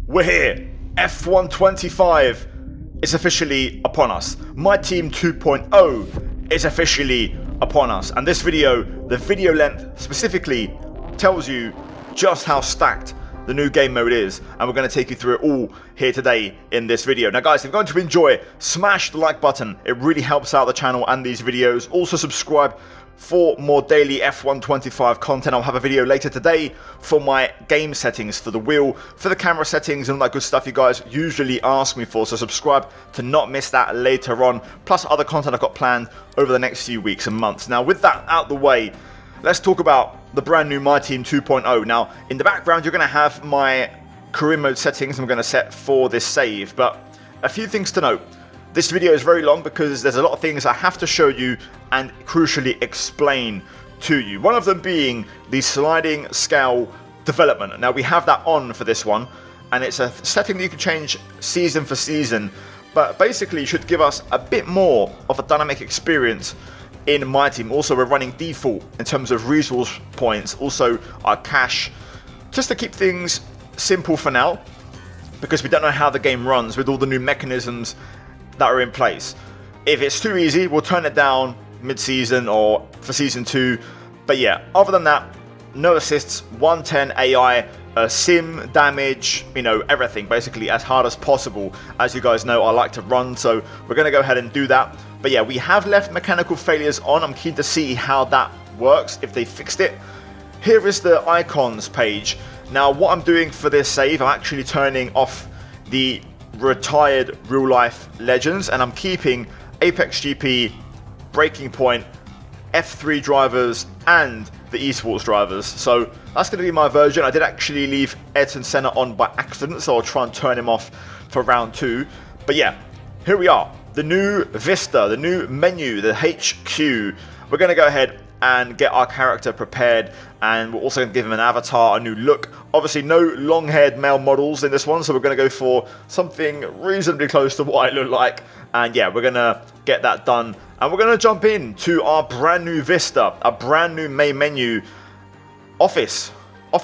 We're here. F125 is officially upon us. My Team 2.0 is officially upon us. And this video, the video length specifically, tells you just how stacked the new game mode is, and we're going to take you through it all here today in this video. Now guys, if you're going to enjoy, smash the like button. It really helps out the channel and these videos. Also subscribe for more daily F125 content. I'll have a video later today for my game settings, for the wheel, for the camera settings, and all that good stuff you guys usually ask me for. So subscribe to not miss that later on, plus other content I've got planned over the next few weeks and months. Now with that out the way, let's talk about the brand new My Team 2.0. Now, in the background, you're going to have my career mode settings I'm going to set for this save, but a few things to note. This video is very long because there's a lot of things I have to show you and crucially explain to you. One of them being the sliding scale development. Now, we have that on for this one, and it's a setting that you can change season for season, but basically should give us a bit more of a dynamic experience in My Team. Also, we're running default in terms of resource points, also our cash, just to keep things simple for now, because we don't know how the game runs with all the new mechanisms that are in place. If it's too easy, we'll turn it down mid-season or for season 2. But yeah, other than that, no assists, 110 AI, sim damage, you know, everything basically as hard as possible. As you guys know, I like to run, so we're going to go ahead and do that. But yeah, we have left mechanical failures on. I'm keen to see how that works, if they fixed it. Here is the icons page. Now, what I'm doing for this save, I'm actually turning off the retired real life legends, and I'm keeping Apex GP, Breaking Point, F3 drivers, and the esports drivers. So that's going to be my version. I did actually leave Ayrton Senna on by accident, so I'll try and turn him off for round 2. But yeah, here we are. The new Vista, the new menu, the HQ. We're going to go ahead and get our character prepared, and we're also going to give him an avatar, a new look. Obviously no long-haired male models in this one, so we're going to go for something reasonably close to what I look like. And yeah, we're going to get that done, and we're going to jump into our brand new Vista, a brand new main menu, office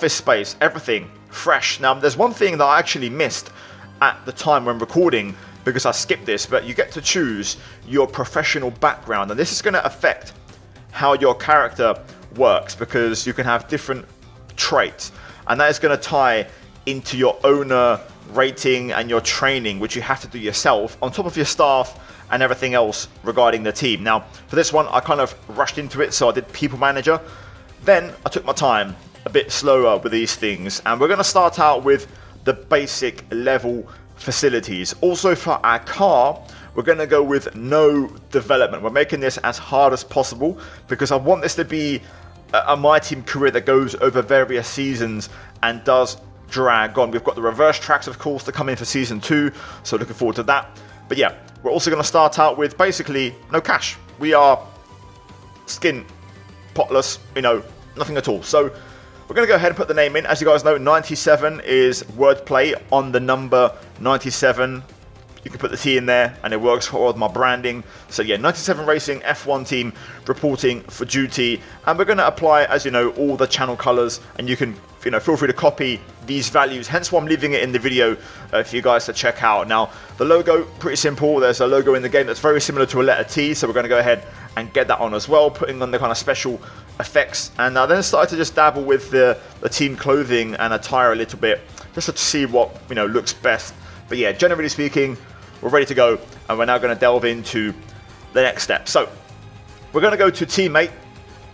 space, everything fresh. Now there's one thing that I actually missed at the time when recording, because I skipped this, but you get to choose your professional background, and this is going to affect how your character works, because you can have different traits, and that is going to tie into your owner rating and your training, which you have to do yourself on top of your staff and everything else regarding the team. Now for this one, I kind of rushed into it, so I did people manager, then I took my time a bit slower with these things, and we're going to start out with the basic level facilities. Also for our car, we're going to go with no development. We're making this as hard as possible because I want this to be a My Team career that goes over various seasons and does drag on. We've got the reverse tracks, of course, to come in for season 2, so looking forward to that. But yeah, we're also going to start out with basically no cash. We are skin potless, you know, nothing at all. So we're going to go ahead and put the name in. As you guys know, 97 is wordplay on the number 97. You can put the T in there and it works for my branding. So yeah, 97 Racing F1 team reporting for duty. And we're going to apply, as you know, all the channel colors, and you can, you know, feel free to copy these values. Hence why I'm leaving it in the video for you guys to check out. Now, the logo, pretty simple. There's a logo in the game that's very similar to a letter T. So we're going to go ahead and get that on as well, putting on the kind of special effects. And then I started to just dabble with the team clothing and attire a little bit, just to see what, you know, looks best. But yeah, generally speaking, we're ready to go, and we're now going to delve into the next step. So we're going to go to teammate,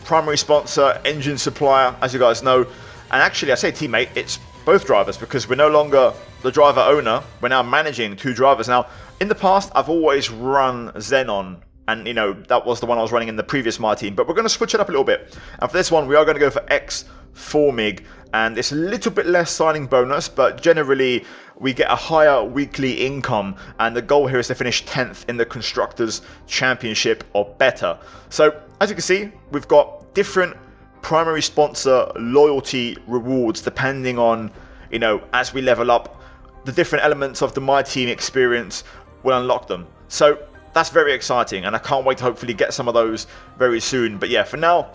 primary sponsor, engine supplier, as you guys know. And actually, I say teammate, it's both drivers, because we're no longer the driver owner. We're now managing 2 drivers. Now, in the past, I've always run Xenon, and you know, that was the one I was running in the previous My Team, but we're going to switch it up a little bit. And for this one, we are going to go for X4 MiG, and it's a little bit less signing bonus, but generally we get a higher weekly income, and the goal here is to finish 10th in the Constructors' Championship or better. So as you can see, we've got different primary sponsor loyalty rewards depending on, you know, as we level up, the different elements of the My Team experience will unlock them. So that's very exciting, and I can't wait to hopefully get some of those very soon. But yeah, for now,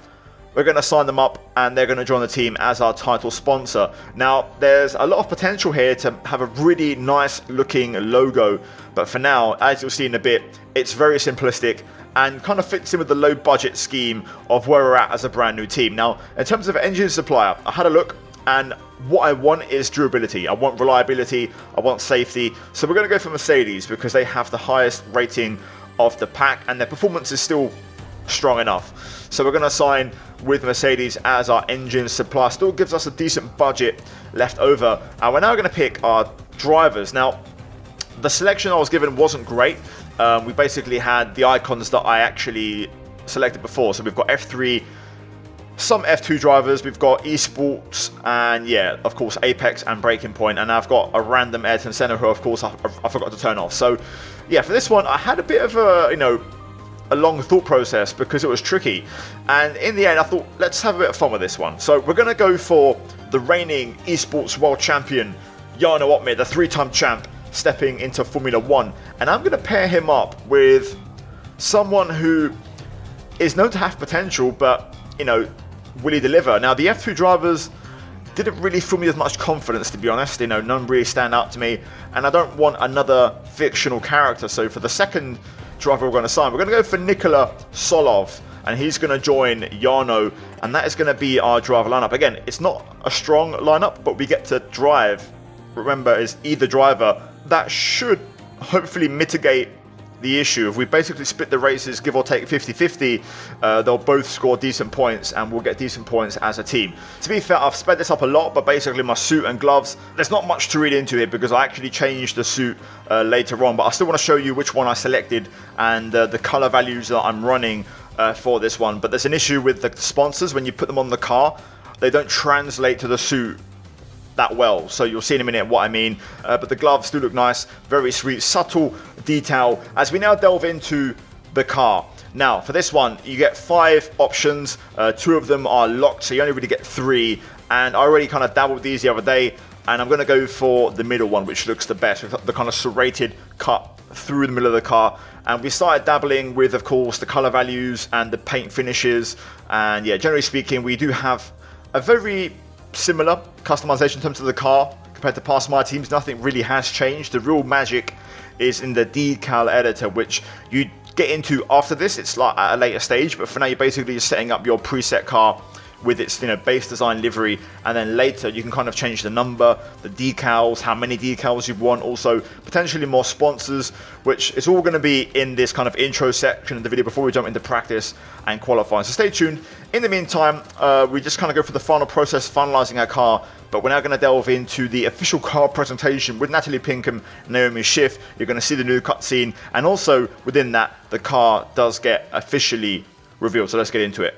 we're going to sign them up and they're going to join the team as our title sponsor. Now, there's a lot of potential here to have a really nice looking logo, but for now, as you'll see in a bit, it's very simplistic and kind of fits in with the low budget scheme of where we're at as a brand new team. Now, in terms of engine supplier, I had a look, and what I want is durability. I want reliability, I want safety. So we're going to go for Mercedes because they have the highest rating of the pack and their performance is still strong enough. So we're going to sign with Mercedes as our engine supplier. Still gives us a decent budget left over. And we're now going to pick our drivers. Now, the selection I was given wasn't great. We basically had the icons that I actually selected before. So we've got F3, some F2 drivers, we've got esports, and yeah, of course, Apex and Breaking Point. And I've got a random Ayrton Senna who, of course, I forgot to turn off. So yeah, for this one, I had a bit of a long thought process because it was tricky. And in the end, I thought, let's have a bit of fun with this one. So we're going to go for the reigning esports world champion, Jarno Opmeer, the 3-time champ, stepping into Formula 1. And I'm going to pair him up with someone who is known to have potential, but, will he deliver? Now, the F2 drivers didn't really fill me with much confidence, to be honest. None really stand out to me. And I don't want another fictional character. So for the second driver we're going to sign, we're going to go for Nikola Solov. And he's going to join Jarno. And that is going to be our driver lineup. Again, it's not a strong lineup, but we get to drive. Remember, as either driver. That should hopefully mitigate the issue. If we basically split the races, give or take 50-50, they'll both score decent points and we'll get decent points as a team. To be fair, I've sped this up a lot, but basically my suit and gloves, there's not much to read into it because I actually changed the suit later on, but I still want to show you which one I selected and the color values that I'm running for this one. But there's an issue with the sponsors. When you put them on the car, they don't translate to the suit that well, so you'll see in a minute what I mean, but the gloves do look nice, very sweet, subtle detail. As we now delve into the car, now for this one you get 5 options, 2 of them are locked, so you only really get 3, and I already kind of dabbled with these the other day, and I'm going to go for the middle one, which looks the best, with the kind of serrated cut through the middle of the car. And we started dabbling with, of course, the color values and the paint finishes, and yeah, generally speaking, we do have a very similar customization in terms of the car compared to past my teams. Nothing really has changed. The real magic is in the decal editor, which you get into after this. It's like at a later stage, but for now you're basically just setting up your preset car with its base design livery, and then later you can kind of change the number, the decals, how many decals you want, also potentially more sponsors, which is all going to be in this kind of intro section of the video before we jump into practice and qualifying. So stay tuned. In the meantime, we just kind of go for the final process, finalizing our car, but we're now going to delve into the official car presentation with Natalie Pinkham and Naomi Schiff. You're going to see the new cutscene, and also within that, the car does get officially revealed. So let's get into it.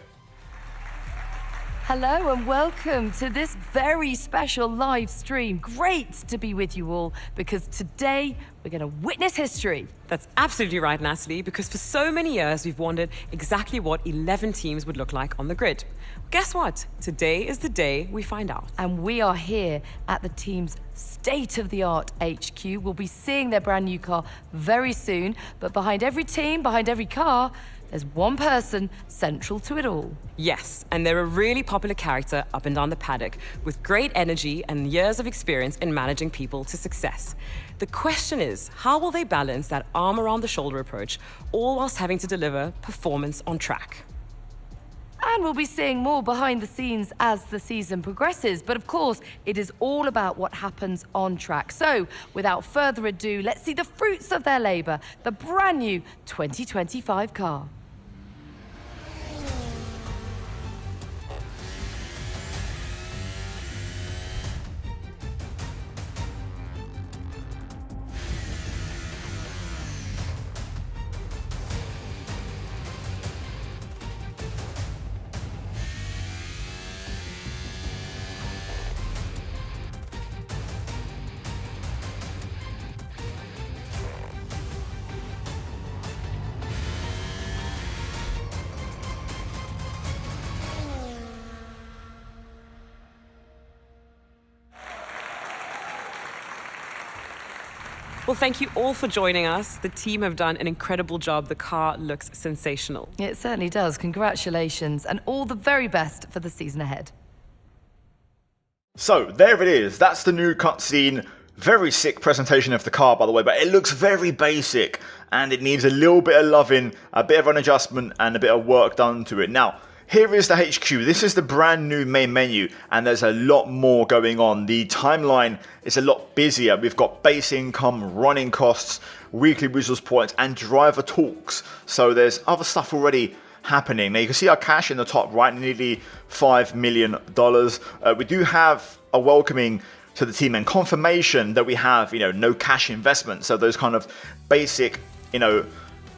Hello and welcome to this very special live stream. Great to be with you all because today we're going to witness history. That's absolutely right, Natalie, because for so many years we've wondered exactly what 11 teams would look like on the grid. Guess what? Today is the day we find out. And we are here at the team's state-of-the-art HQ. We'll be seeing their brand new car very soon, but behind every team, behind every car, there's one person central to it all. Yes, and they're a really popular character up and down the paddock with great energy and years of experience in managing people to success. The question is, how will they balance that arm around the shoulder approach, all whilst having to deliver performance on track? And we'll be seeing more behind the scenes as the season progresses. But of course, it is all about what happens on track. So without further ado, let's see the fruits of their labor, the brand new 2025 car. Well, thank you all for joining us. The team have done an incredible job. The car looks sensational. It certainly does. Congratulations, and all the very best for the season ahead. So there it is. That's the new cutscene. Very sick presentation of the car, by the way, but it looks very basic and it needs a little bit of loving, a bit of an adjustment and a bit of work done to it. Now, here is the HQ. This is the brand new main menu and there's a lot more going on. The timeline is a lot busier. We've got base income, running costs, weekly resource points and driver talks. So there's other stuff already happening. Now you can see our cash in the top right, nearly $5 million. We do have a welcoming to the team and confirmation that we have, no cash investment. So those kind of basic,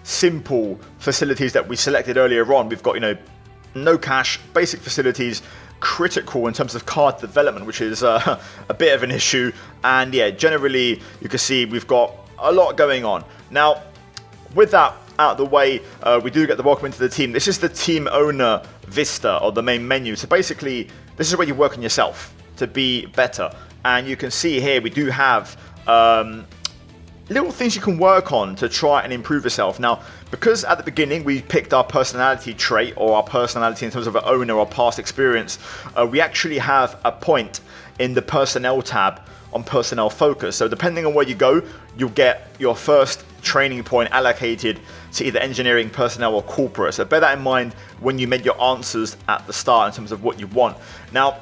simple facilities that we selected earlier on, we've got, no cash, basic facilities, critical in terms of card development, which is a bit of an issue. And yeah, generally you can see we've got a lot going on. Now, with that out of the way, we do get the welcome into the team. This is the team owner vista or the main menu. So basically, this is where you work on yourself to be better. And you can see here we do have little things you can work on to try and improve yourself. Now, because at the beginning we picked our personality trait or our personality in terms of an owner or past experience, we actually have a point in the personnel tab on personnel focus. So depending on where you go, you'll get your first training point allocated to either engineering, personnel or corporate. So bear that in mind when you make your answers at the start in terms of what you want. Now,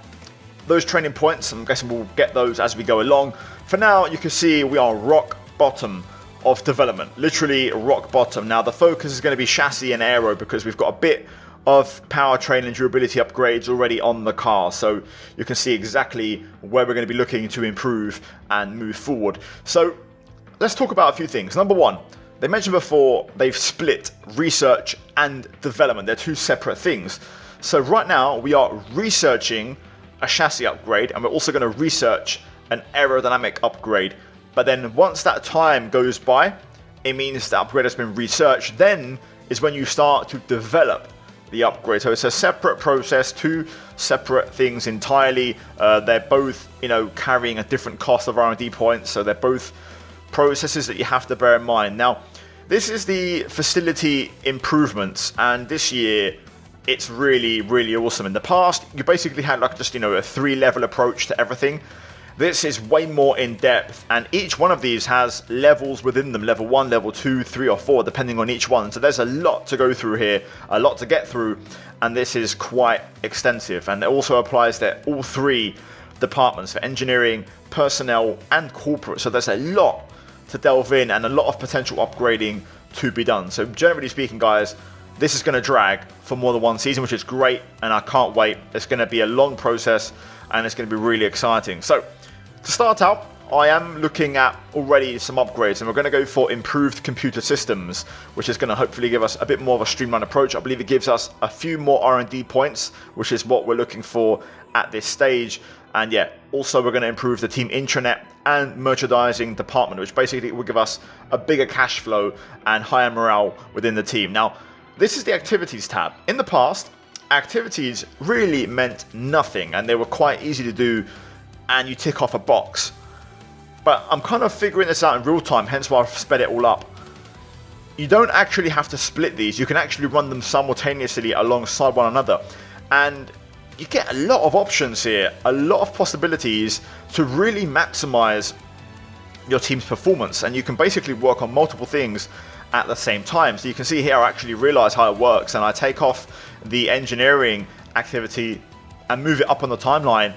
those training points, I'm guessing we'll get those as we go along. For now, you can see we are rock bottom of development, literally rock bottom. Now, the focus is going to be chassis and aero because we've got a bit of powertrain and durability upgrades already on the car. So you can see exactly where we're going to be looking to improve and move forward. So let's talk about a few things. Number one, they mentioned before they've split research and development. They're two separate things. So right now we are researching a chassis upgrade and we're also going to research an aerodynamic upgrade. But then once that time goes by, it means the upgrade has been researched. Then is when you start to develop the upgrade. So it's a separate process, two separate things entirely. They're both, carrying a different cost of R&D points. So they're both processes that you have to bear in mind. Now, this is the facility improvements, and this year it's really, really awesome. In the past, you basically had like just, a 3-level approach to everything. This is way more in depth, and each one of these has levels within them, level 1, level 2, 3 or 4, depending on each one. So there's a lot to go through here, a lot to get through, and this is quite extensive. And it also applies to all 3 departments, for engineering, personnel, and corporate. So there's a lot to delve in and a lot of potential upgrading to be done. So generally speaking, guys, this is going to drag for more than one season, which is great, and I can't wait. It's going to be a long process, and it's going to be really exciting. So, to start out, I am looking at already some upgrades, and we're going to go for improved computer systems, which is going to hopefully give us a bit more of a streamlined approach. I believe it gives us a few more R&D points, which is what we're looking for at this stage. And yeah, also we're going to improve the team intranet and merchandising department, which basically will give us a bigger cash flow and higher morale within the team. Now, this is the activities tab. In the past, activities really meant nothing and they were quite easy to do and you tick off a box. But I'm kind of figuring this out in real time, hence why I've sped it all up. You don't actually have to split these. You can actually run them simultaneously alongside one another. And you get a lot of options here, a lot of possibilities to really maximize your team's performance. And you can basically work on multiple things at the same time. So you can see here I actually realize how it works, and I take off the engineering activity and move it up on the timeline,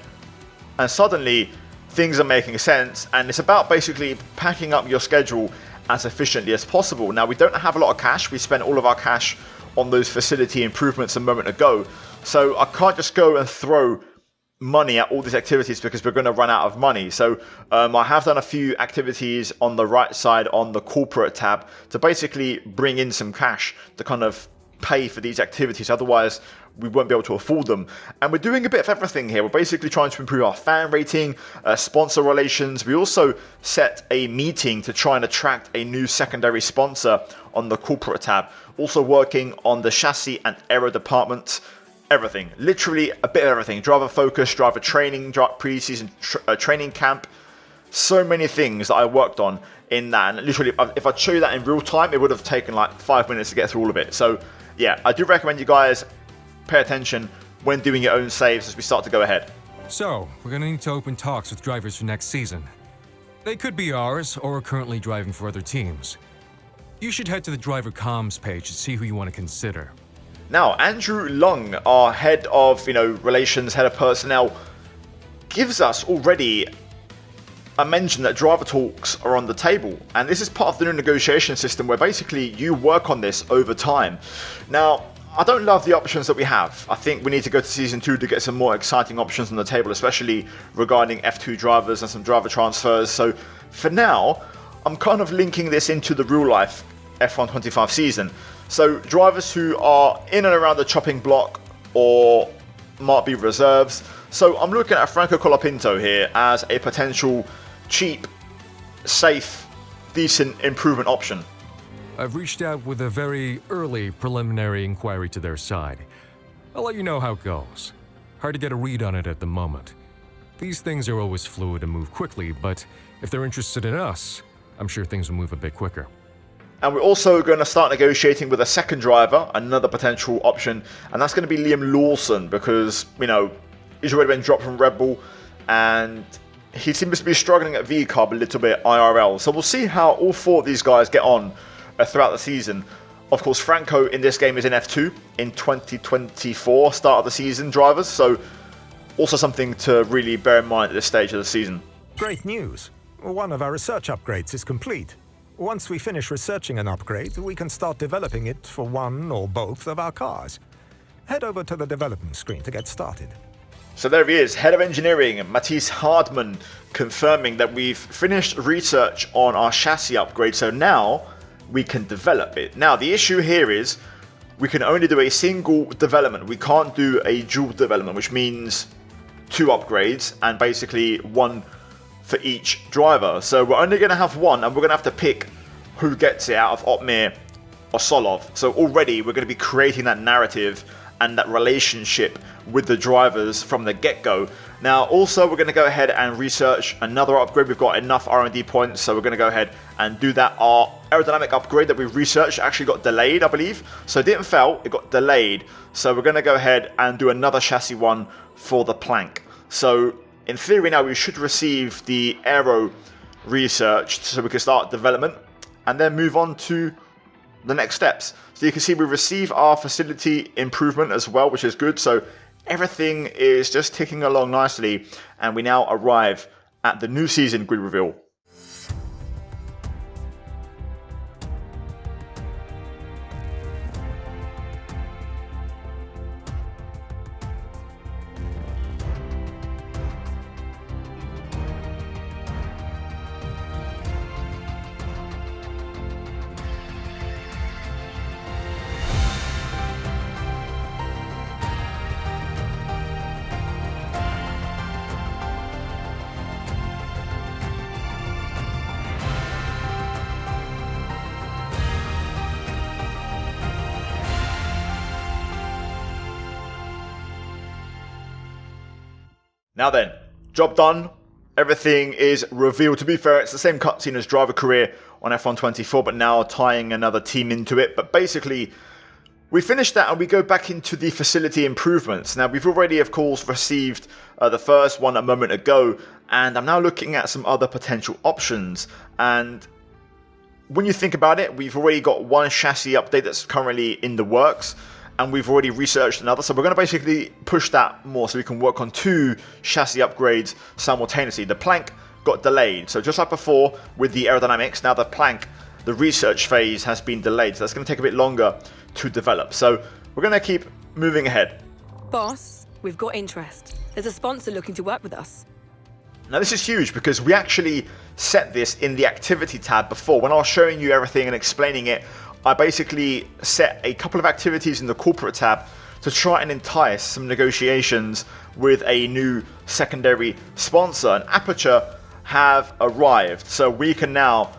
and suddenly things are making sense. And it's about basically packing up your schedule as efficiently as possible. Now, we don't have a lot of cash. We spent all of our cash on those facility improvements a moment ago, so I can't just go and throw money at all these activities because we're going to run out of money. So I have done a few activities on the right side on the corporate tab to basically bring in some cash to kind of pay for these activities. Otherwise, we won't be able to afford them. And we're doing a bit of everything here. We're basically trying to improve our fan rating, sponsor relations. We also set a meeting to try and attract a new secondary sponsor on the corporate tab. Also working on the chassis and aero department. Everything, literally a bit of everything. Driver focus, driver training, pre-season training camp, so many things that I worked on in that, and literally if I show you that in real time, it would have taken like 5 minutes to get through all of it. So yeah, I do recommend you guys pay attention when doing your own saves as we start to go ahead. So, we're gonna need to open talks with drivers for next season. They could be ours, or currently driving for other teams. You should head to the driver comms page to see who you want to consider. Now, Andrew Lung, our head of, relations, head of personnel, gives us already a mention that driver talks are on the table. And this is part of the new negotiation system where basically you work on this over time. Now, I don't love the options that we have. I think we need to go to Season 2 to get some more exciting options on the table, especially regarding F2 drivers and some driver transfers. So for now, I'm kind of linking this into the real life F1 25 season. So drivers who are in and around the chopping block or might be reserves. So I'm looking at Franco Colapinto here as a potential cheap, safe, decent improvement option. I've reached out with a very early preliminary inquiry to their side. I'll let you know how it goes. Hard to get a read on it at the moment. These things are always fluid and move quickly, but if they're interested in us, I'm sure things will move a bit quicker. And we're also going to start negotiating with a second driver, another potential option, and that's going to be Liam Lawson because, he's already been dropped from Red Bull and he seems to be struggling at V-Carb a little bit IRL. So we'll see how all four of these guys get on throughout the season. Of course, Franco in this game is in F2 in 2024, start of the season drivers, so also something to really bear in mind at this stage of the season. Great news. One of our research upgrades is complete. Once we finish researching an upgrade, we can start developing it for one or both of our cars. Head over to the development screen to get started. So there he is, Head of Engineering, Matisse Hardman, confirming that we've finished research on our chassis upgrade, so now we can develop it. Now, the issue here is we can only do a single development. We can't do a dual development, which means 2 upgrades and basically 1 for each driver. So we're only going to have 1, and we're going to have to pick who gets it out of Otmir or Solov. So already we're going to be creating that narrative and that relationship with the drivers from the get-go. Now, also, we're going to go ahead and research another upgrade. We've got enough R&D points, so we're going to go ahead and do that. Our aerodynamic upgrade that we researched actually got delayed, I believe. So it didn't fail, it got delayed. So we're going to go ahead and do another chassis one for the plank. So in theory now, we should receive the aero research so we can start development and then move on to the next steps. So you can see we receive our facility improvement as well, which is good. So everything is just ticking along nicely, and we now arrive at the new season grid reveal. Now then, job done. Everything is revealed. To be fair, it's the same cutscene as driver career on F1 24, but now tying another team into it. But basically, we finished that and we go back into the facility improvements. Now, we've already, of course, received the first one a moment ago, and I'm now looking at some other potential options. And when you think about it, we've already got one chassis update that's currently in the works, and we've already researched another. So we're going to basically push that more so we can work on 2 chassis upgrades simultaneously. The plank got delayed. So just like before with the aerodynamics, now the plank, the research phase has been delayed. So that's going to take a bit longer to develop. So we're going to keep moving ahead. Boss, we've got interest. There's a sponsor looking to work with us. Now this is huge because we actually set this in the activity tab before. When I was showing you everything and explaining it, I basically set a couple of activities in the corporate tab to try and entice some negotiations with a new secondary sponsor. And Aperture have arrived, so we can now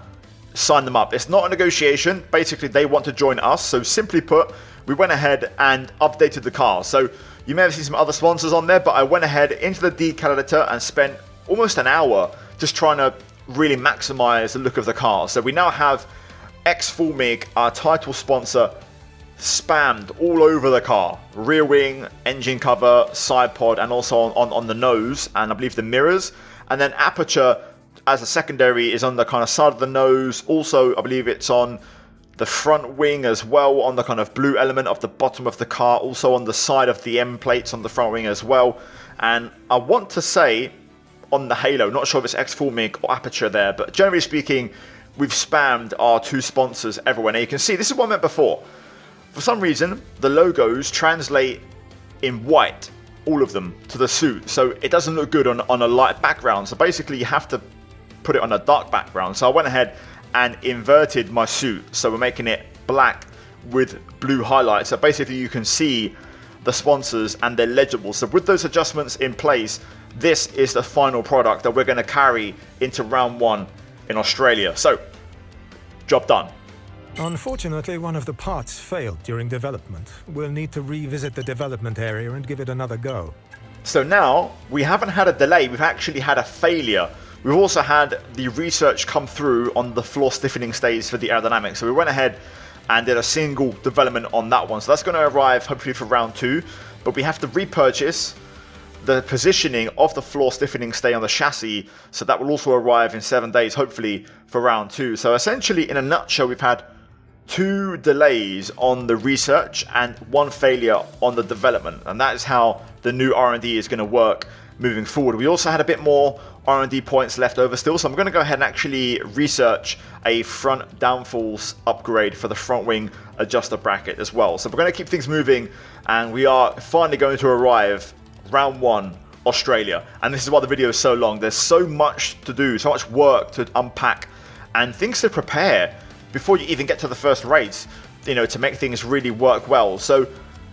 sign them up. It's not a negotiation. Basically, they want to join us. So simply put, we went ahead and updated the car. So you may have seen some other sponsors on there, but I went ahead into the decal editor and spent almost an hour just trying to really maximize the look of the car. So we now have X Full MiG, our title sponsor, spammed all over the car. Rear wing, engine cover, side pod, and also on the nose, and I believe the mirrors. And then Aperture as a secondary is on the kind of side of the nose. Also, I believe it's on the front wing as well, on the kind of blue element of the bottom of the car. Also on the side of the M plates on the front wing as well. And I want to say on the halo, not sure if it's X Full MiG or Aperture there, but generally speaking, we've spammed our two sponsors everywhere. Now you can see, this is what I meant before. For some reason, the logos translate in white, all of them, to the suit. So it doesn't look good on a light background. So basically you have to put it on a dark background. So I went ahead and inverted my suit. So we're making it black with blue highlights. So basically you can see the sponsors and they're legible. So with those adjustments in place, this is the final product that we're going to carry into round 1 in Australia. So, job done. Unfortunately, one of the parts failed during development. We'll need to revisit the development area and give it another go. So now, we haven't had a delay, we've actually had a failure. We've also had the research come through on the floor stiffening stage for the aerodynamics. So we went ahead and did a single development on that one. So that's going to arrive hopefully for round 2. But we have to repurchase the positioning of the floor stiffening stay on the chassis. So that will also arrive in 7 days, hopefully for round 2. So essentially, in a nutshell, we've had 2 delays on the research and 1 failure on the development. And that is how the new R&D is going to work moving forward. We also had a bit more R&D points left over still, so I'm going to go ahead and actually research a front downforce upgrade for the front wing adjuster bracket as well. So we're going to keep things moving, and we are finally going to arrive round 1 Australia. And this is why the video is so long. There's so much to do, so much work to unpack, and things to prepare before you even get to the first race, you know, to make things really work well. So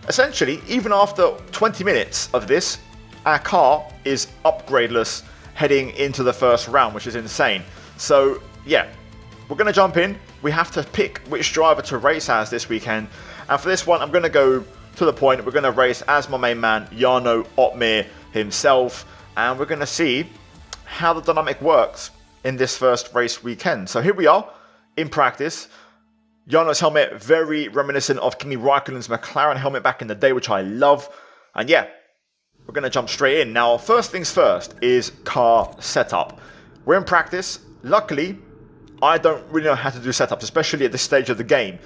essentially, even after 20 minutes of this, our car is upgradeless heading into the first round, which is insane. So yeah, we're going to jump in. We have to pick which driver to race as this weekend. And for this one, I'm going to go to the point. We're going to race as my main man, Jarno Opmeer himself. And we're going to see how the dynamic works in this first race weekend. So here we are in practice. Jarno's helmet, very reminiscent of Kimi Räikkönen's McLaren helmet back in the day, which I love. And yeah, we're going to jump straight in. Now, first things first is car setup. We're in practice. Luckily, I don't really know how to do setups, especially at this stage of the game.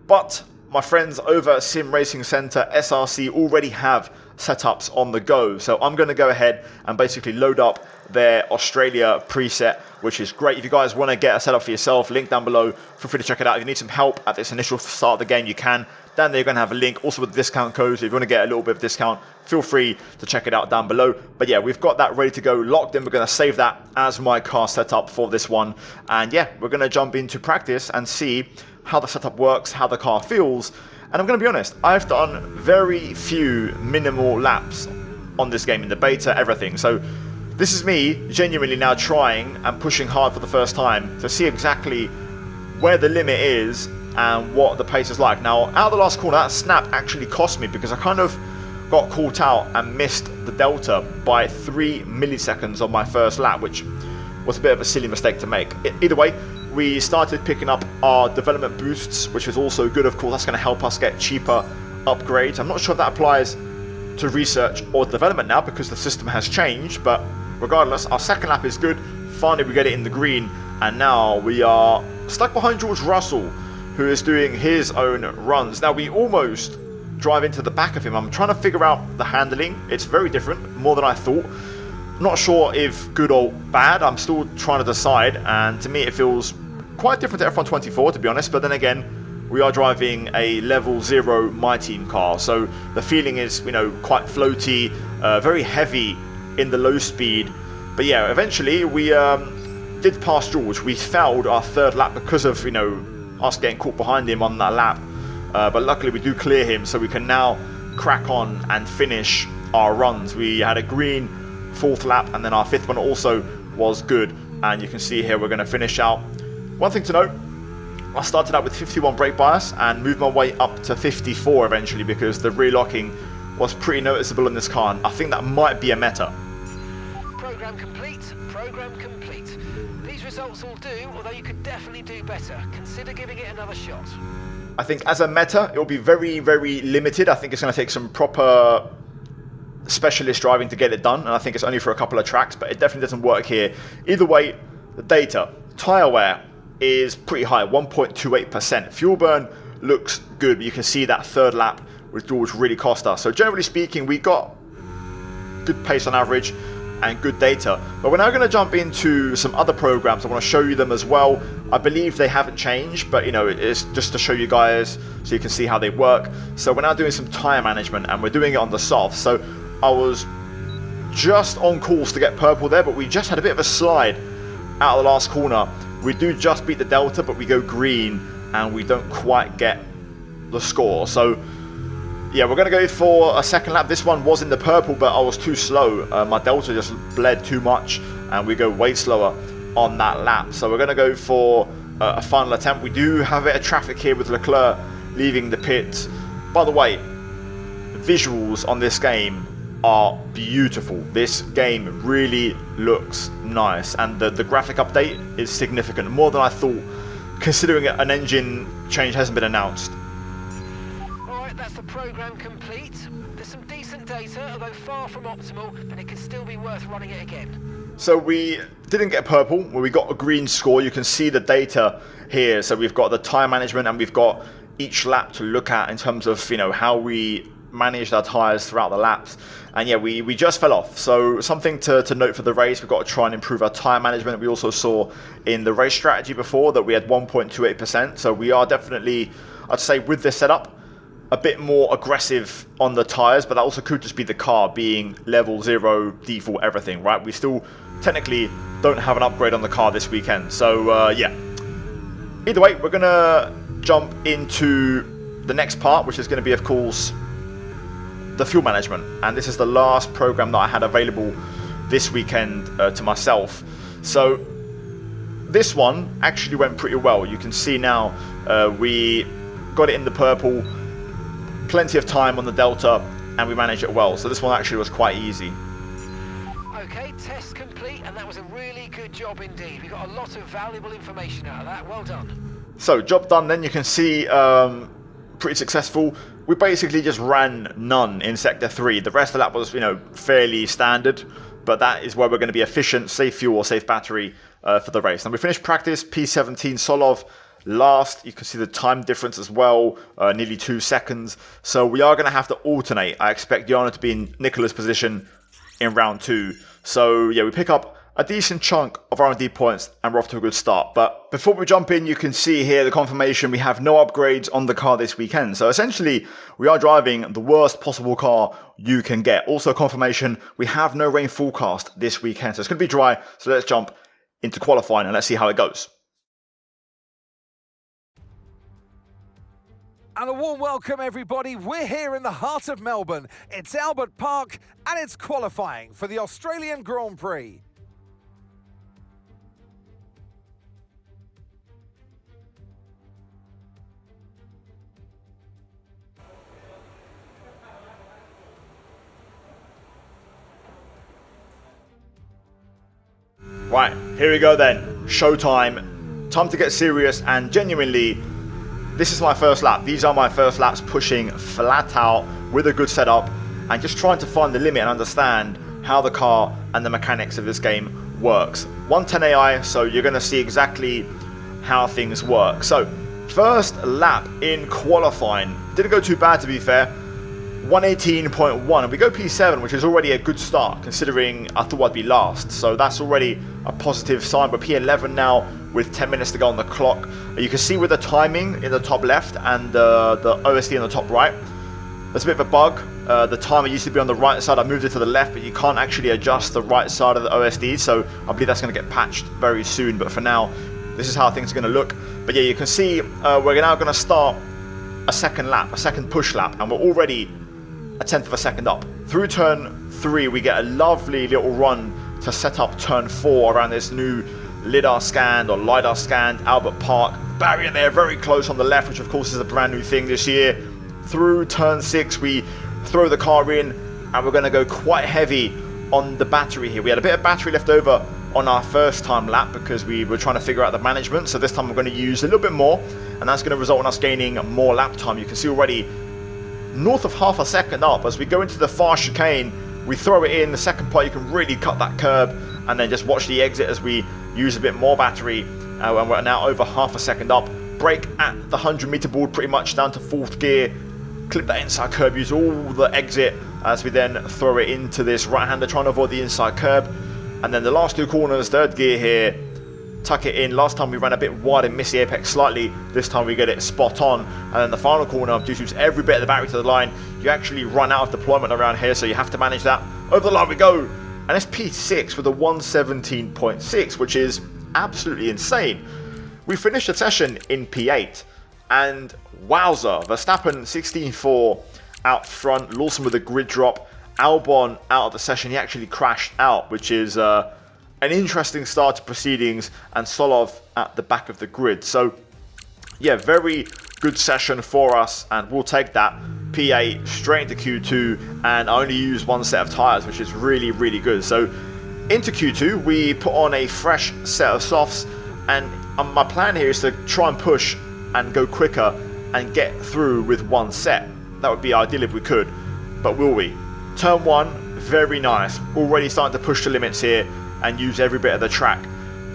But my friends over at Sim Racing Center, SRC, already have setups on the go. So I'm going to go ahead and basically load up their Australia preset, which is great. If you guys want to get a setup for yourself, link down below. Feel free to check it out. If you need some help at this initial start of the game, you can. Down there, you're going to have a link also with discount codes. If you want to get a little bit of discount, feel free to check it out down below. But yeah, we've got that ready to go, locked in. We're going to save that as my car setup for this one. And yeah, we're going to jump into practice and see how the setup works, how the car feels. And I'm going to be honest, I've done very few minimal laps on this game in the beta, everything. So this is me genuinely now trying and pushing hard for the first time to see exactly where the limit is and what the pace is like. Now, out of the last corner, that snap actually cost me because I kind of got caught out and missed the delta by 3 milliseconds on my first lap, which was a bit of a silly mistake to make. Either way, we started picking up our development boosts, which is also good. Of course, that's going to help us get cheaper upgrades. I'm not sure if that applies to research or development now because the system has changed, but regardless, our second lap is good. Finally, we get it in the green, and now we are stuck behind George Russell, who is doing his own runs. Now, we almost drive into the back of him. I'm trying to figure out the handling. It's very different, more than I thought. Not sure if good or bad. I'm still trying to decide, and to me it feels quite different to F1 24, to be honest. But then again, we are driving a level 0 My Team car, so the feeling is, you know, quite floaty, very heavy in the low speed. But yeah, eventually we did pass George. We failed our third lap because of, you know, us getting caught behind him on that lap. But luckily we do clear him, so we can now crack on and finish our runs. We had a green 4th lap, and then our 5th one also was good. And you can see here we're going to finish out. One thing to note, I started out with 51 brake bias and moved my way up to 54 eventually because the rear locking was pretty noticeable in this car. And I think that might be a meta. Program complete. Program complete. results will do, although you could definitely do better. Consider giving it another shot. I think as a meta, it will be very, very limited. I think it's going to take some proper specialist driving to get it done, and I think it's only for a couple of tracks, but it definitely doesn't work here. Either way, the data, tyre wear is pretty high, 1.28%. Fuel burn looks good, but you can see that third lap withdrawals really cost us. So generally speaking, we got good pace on average and good data. But we're now going to jump into some other programs. I want to show you them as well. I believe they haven't changed, but you know, it's just to show you guys so you can see how they work. So we're now doing some tyre management, and we're doing it on the soft. So I was just on course to get purple there, but we just had a bit of a slide out of the last corner. We do just beat the delta, but we go green and we don't quite get the score. So yeah, we're going to go for a second lap. This one was in the purple, but I was too slow. My delta just bled too much, and we go way slower on that lap. So we're going to go for a final attempt. We do have a bit of traffic here with Leclerc leaving the pit. By the way, visuals on this game are beautiful. This game really looks nice, and the graphic update is significant, more than I thought, considering an engine change hasn't been announced. That's the program complete. There's some decent data, although far from optimal, and it could still be worth running it again. So we didn't get purple, where we got a green score. You can see the data here. So we've got the tyre management, and we've got each lap to look at in terms of, you know, how we managed our tyres throughout the laps. And yeah, we just fell off. So something to note for the race, we've got to try and improve our tyre management. We also saw in the race strategy before that we had 1.28%. So we are definitely, I'd say, with this setup, a bit more aggressive on the tyres, but that also could just be the car being level 0, default, everything, right? We still technically don't have an upgrade on the car this weekend. So yeah, either way, we're going to jump into the next part, which is going to be, of course, the fuel management. And this is the last program that I had available this weekend to myself. So this one actually went pretty well. You can see now we got it in the purple, plenty of time on the delta, and we managed it well. So this one actually was quite easy. Okay, test complete, and that was a really good job indeed. We got a lot of valuable information out of that. Well done. So job done then. You can see pretty successful. We basically just ran none in sector 3. The rest of that was, you know, fairly standard, but that is where we're going to be efficient, save fuel, save battery for the race. And we finished practice, P17 Solov last. You can see the time difference as well, nearly 2 seconds. So we are going to have to alternate. I expect Yana to be in Nicola's position in round 2. So yeah, we pick up a decent chunk of R&D points and we're off to a good start. But before we jump in, you can see here the confirmation we have no upgrades on the car this weekend. So essentially, we are driving the worst possible car you can get. Also confirmation, we have no rain forecast this weekend. So it's going to be dry. So let's jump into qualifying and let's see how it goes. And a warm welcome, everybody. We're here in the heart of Melbourne. It's Albert Park, and it's qualifying for the Australian Grand Prix. Right, here we go then. Showtime. Time to get serious, and genuinely, this is my first lap. These are my first laps pushing flat out with a good setup and just trying to find the limit and understand how the car and the mechanics of this game works. 110 AI, so you're going to see exactly how things work. So, first lap in qualifying. Didn't go too bad, to be fair. 118.1, and we go P7, which is already a good start considering I thought I'd be last. So that's already a positive sign. We're P11 now with 10 minutes to go on the clock. You can see with the timing in the top left and the OSD in the top right, there's a bit of a bug. The timer used to be on the right side. I moved it to the left, but you can't actually adjust the right side of the OSD. So I believe that's going to get patched very soon. But for now, this is how things are going to look. But yeah, you can see we're now going to start a second lap, a second push lap, and we're already a tenth of a second up. Through turn 3, we get a lovely little run to set up turn 4 around this new LiDAR scanned or LiDAR scanned Albert Park. Barrier there, very close on the left, which of course is a brand new thing this year. Through turn 6, we throw the car in, and we're going to go quite heavy on the battery here. We had a bit of battery left over on our first time lap because we were trying to figure out the management. So this time we're going to use a little bit more, and that's going to result in us gaining more lap time. You can see already north of half a second up. As we go into the far chicane, we throw it in. The second part, you can really cut that curb, and then just watch the exit as we use a bit more battery. And we're now over half a second up. Brake at the 100-meter board, pretty much down to 4th gear. Clip that inside curb, use all the exit as we then throw it into this right-hander, trying to avoid the inside curb. And then the last 2 corners, 3rd gear here, tuck it in. Last time we ran a bit wide and missed the apex slightly. This time we get it spot on. And then the final corner, just use every bit of the battery to the line. You actually run out of deployment around here, so you have to manage that. Over the line we go. And it's P6 with a 117.6, which is absolutely insane. We finished the session in P8, and wowza, Verstappen 16.4 out front, Lawson with a grid drop, Albon out of the session. He actually crashed out, which is an interesting start to proceedings, and Solov at the back of the grid. So yeah, very good session for us, and we'll take that. P8 straight into Q2, and I only used 1 set of tyres, which is really, really good. So into Q2, we put on a fresh set of softs, and my plan here is to try and push and go quicker and get through with 1 set. That would be ideal if we could, but will we? Turn 1, very nice. Already starting to push the limits here and use every bit of the track.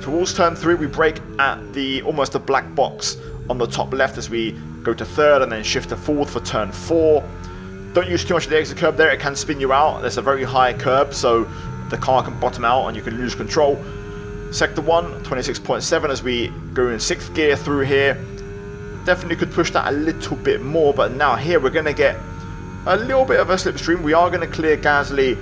Towards turn 3, we brake at the almost a black box on the top left as we go to 3rd and then shift to 4th for turn 4. Don't use too much of the exit curb there, it can spin you out. There's a very high curb, so the car can bottom out and you can lose control. Sector 1, 26.7 as we go in 6th gear through here. Definitely could push that a little bit more, but now here we're going to get a little bit of a slipstream. We are going to clear Gasly,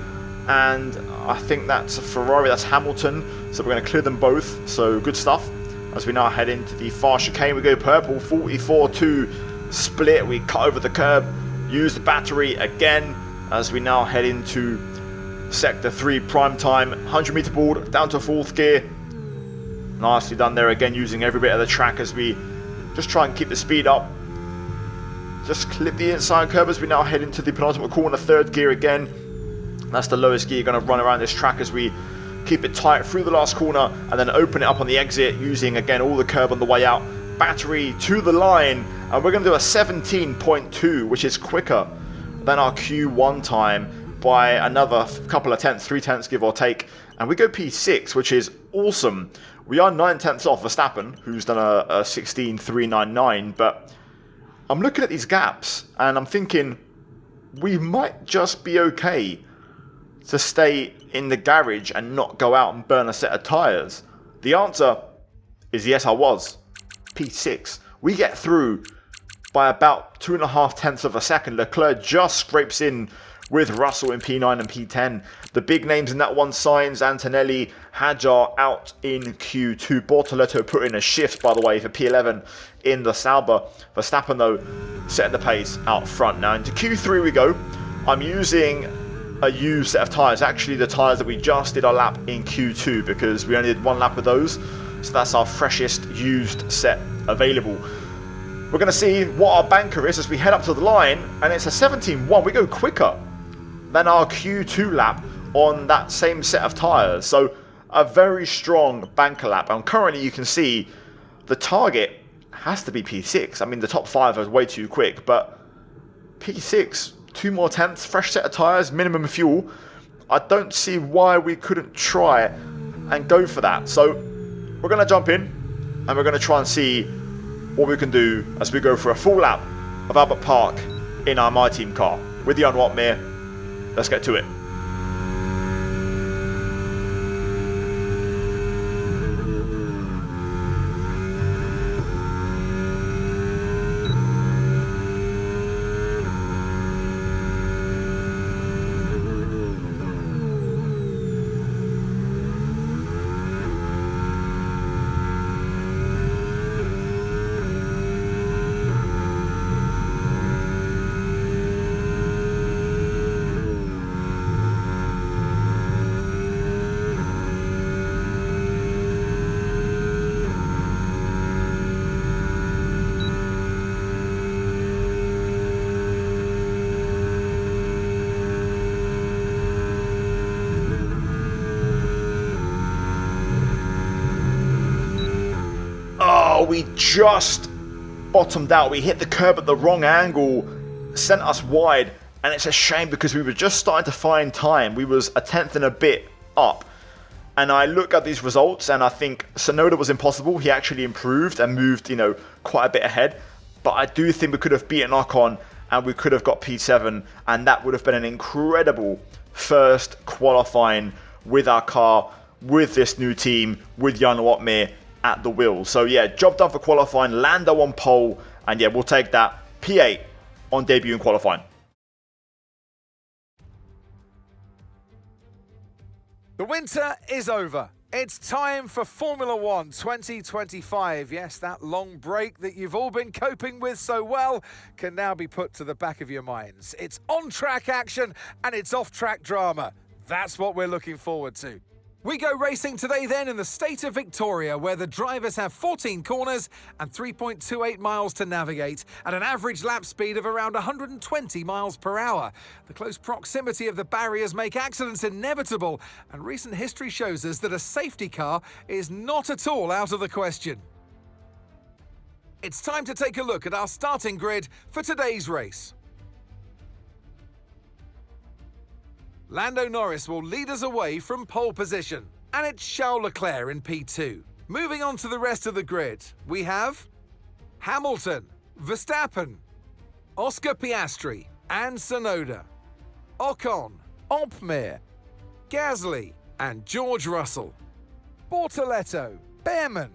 and I think that's a Ferrari, that's Hamilton, so we're going to clear them both, so good stuff. As we now head into the far chicane, we go purple, 44-2 split, we cut over the curb, use the battery again, as we now head into Sector 3 prime time, 100 meter board, down to 4th gear. Nicely done there again, using every bit of the track as we just try and keep the speed up. Just clip the inside curb as we now head into the penultimate corner, 3rd gear again. That's the lowest gear you're going to run around this track as we keep it tight through the last corner and then open it up on the exit, using again all the curb on the way out. Battery to the line, and we're going to do a 17.2, which is quicker than our Q1 time by another couple of tenths, 3 tenths give or take, and we go P6, which is awesome. We are 9 tenths off Verstappen, who's done a 16.399, but I'm looking at these gaps and I'm thinking we might just be okay to stay in the garage and not go out and burn a set of tyres. The answer is yes, I was. P6. We get through by about 2.5 tenths of a second. Leclerc just scrapes in with Russell in P9 and P10. The big names in that one, Sainz, Antonelli, Hadjar out in Q2. Bortoletto put in a shift, by the way, for P11 in the Sauber. Verstappen, though, setting the pace out front. Now into Q3 we go. I'm using a used set of tyres. Actually, the tyres that we just did our lap in Q2, because we only did 1 lap of those. So that's our freshest used set available. We're going to see what our banker is as we head up to the line, and it's a 17.1. We go quicker than our Q2 lap on that same set of tyres. So a very strong banker lap. And currently you can see the target has to be P6. I mean, the top 5 is way too quick, but P6, 2 more tenths, fresh set of tyres, minimum fuel. I don't see why we couldn't try and go for that. So we're going to jump in and we're going to try and see what we can do as we go for a full lap of Albert Park in our My Team car with Jan Watmere. Let's get to it. Oh, we just bottomed out. We hit the curb at the wrong angle, sent us wide, and it's a shame because we were just starting to find time. We was a tenth and a bit up. And I look at these results and I think Sonoda was impossible. He actually improved and moved, quite a bit ahead. But I do think we could have beaten Ocon and we could have got P7, and that would have been an incredible first qualifying with our car, with this new team, with Jan Watmir at the wheel. So yeah, job done for qualifying, Lando on pole, and yeah, we'll take that. P8 on debut in qualifying. The winter is over. It's time for Formula One 2025. Yes, that long break that you've all been coping with so well can now be put to the back of your minds. It's on-track action and it's off-track drama. That's what we're looking forward to. We go racing today then in the state of Victoria, where the drivers have 14 corners and 3.28 miles to navigate at an average lap speed of around 120 miles per hour. The close proximity of the barriers make accidents inevitable, and recent history shows us that a safety car is not at all out of the question. It's time to take a look at our starting grid for today's race. Lando Norris will lead us away from pole position, and it's Charles Leclerc in P2. Moving on to the rest of the grid, we have Hamilton, Verstappen, Oscar Piastri and Sonoda, Ocon, Opmeer, Gasly and George Russell, Bortoletto, Behrman,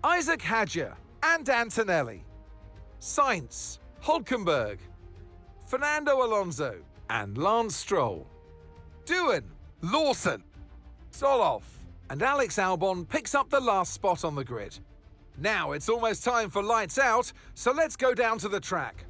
Isaac Hadjar and Antonelli, Sainz, Hülkenberg, Fernando Alonso and Lance Stroll. Doohan, Lawson, Soloff, and Alex Albon picks up the last spot on the grid. Now it's almost time for lights out, so let's go down to the track.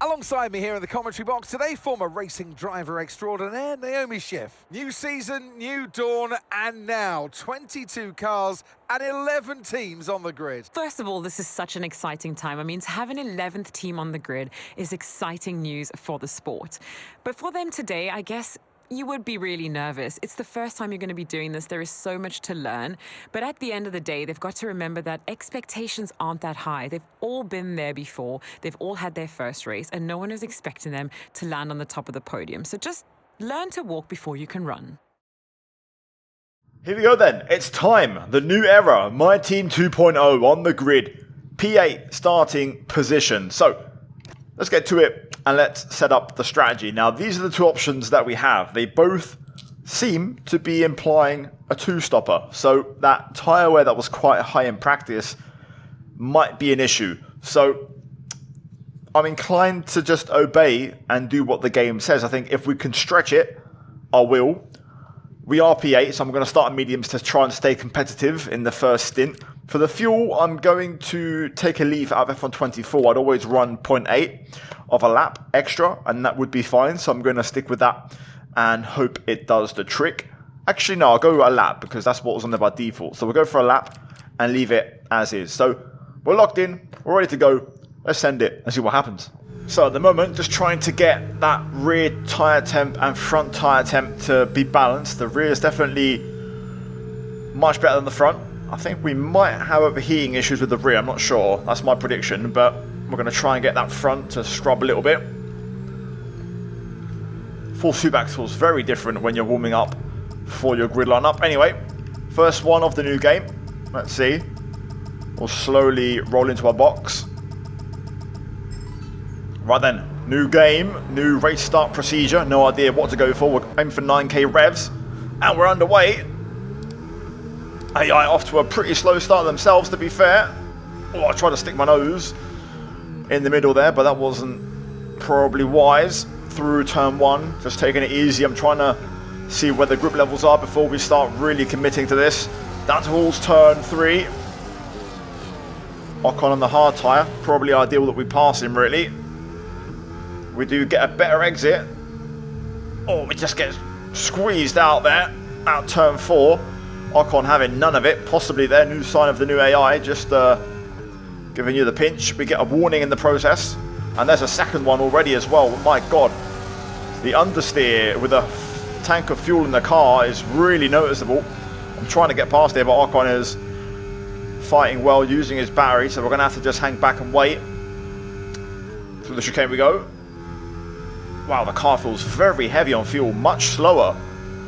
Alongside me here in the commentary box today, former racing driver extraordinaire Naomi Schiff. New season, new dawn, and now 22 cars and 11 teams on the grid. First of all, this is such an exciting time. I mean, to have an 11th team on the grid is exciting news for the sport. But for them today, I guess you would be really nervous. It's the first time you're going to be doing this. There is so much to learn. But at the end of the day, they've got to remember that expectations aren't that high. They've all been there before. They've all had their first race, and no one is expecting them to land on the top of the podium. So just learn to walk before you can run. Here we go then. It's time. The new era. My Team 2.0 on the grid. P8 starting position. So let's get to it and let's set up the strategy. Now, these are the two options that we have. They both seem to be implying a two-stopper. So that tyre wear that was quite high in practice might be an issue. So I'm inclined to just obey and do what the game says. I think if we can stretch it, I will. We are P8, so I'm going to start mediums to try and stay competitive in the first stint. For the fuel, I'm going to take a leave out of F124. I'd always run 0.8 of a lap extra, and that would be fine. So I'm going to stick with that and hope it does the trick. Actually, no, I'll go a lap because that's what was on there by default. So we'll go for a lap and leave it as is. So we're locked in, we're ready to go. Let's send it and see what happens. So at the moment, just trying to get that rear tyre temp and front tyre temp to be balanced. The rear is definitely much better than the front. I think we might have overheating issues with the rear, I'm not sure. That's my prediction, but we're going to try and get that front to scrub a little bit. Full feedback feels very different when you're warming up for your grid lineup. Anyway, first one of the new game. Let's see. We'll slowly roll into our box. Right then, new game, new race start procedure. No idea what to go for. We're aiming for 9k revs, and we're underway. AI off to a pretty slow start themselves, to be fair. Oh, I tried to stick my nose in the middle there, but that wasn't probably wise. Through turn one, just taking it easy. I'm trying to see where the grip levels are before we start really committing to this. Down towards turn 3. Ocon on the hard tyre. Probably ideal that we pass him, really. We do get a better exit. Oh, we just get squeezed out there. Out turn 4. Ocon having none of it. Possibly their new sign of the new AI. Just giving you the pinch. We get a warning in the process. And there's a second one already as well. My God. The understeer with a tank of fuel in the car is really noticeable. I'm trying to get past there, but Ocon is fighting well, using his battery, so we're going to have to just hang back and wait. Through the chicane we go. Wow, the car feels very heavy on fuel, much slower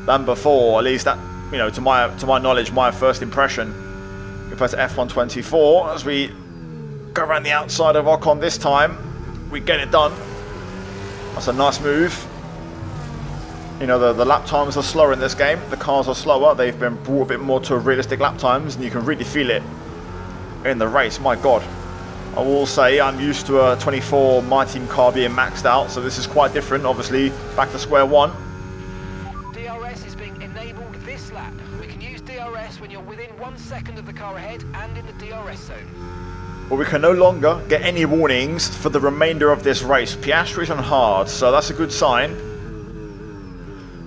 than before. At least that, you know, to my knowledge, my first impression compared to F124. As we go around the outside of Ocon this time, we get it done. That's a nice move. You know, the lap times are slower in this game. The cars are slower. They've been brought a bit more to realistic lap times, and you can really feel it in the race. My God. I will say I'm used to a 24 My Team car being maxed out, so this is quite different. Obviously, back to square one. DRS is being enabled this lap. We can use DRS when you're within 1 second of the car ahead and in the DRS zone. But we can no longer get any warnings for the remainder of this race. Piastri's on hard, so that's a good sign.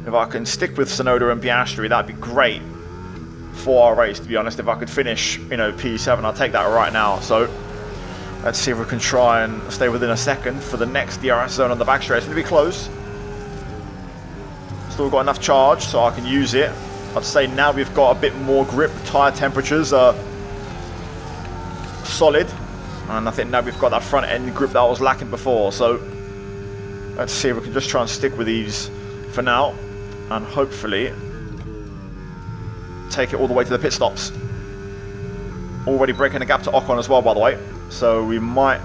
If I can stick with Tsunoda and Piastri, that'd be great for our race, to be honest. If I could finish, you know, P7, I'll take that right now. So let's see if we can try and stay within a second for the next DRS zone on the back straight. It's going to be close. Still got enough charge, so I can use it. I'd say now we've got a bit more grip. Tyre temperatures are solid. And I think now we've got that front end grip that was lacking before. So let's see if we can just try and stick with these for now. And hopefully take it all the way to the pit stops. Already breaking the gap to Ocon as well, by the way. So we might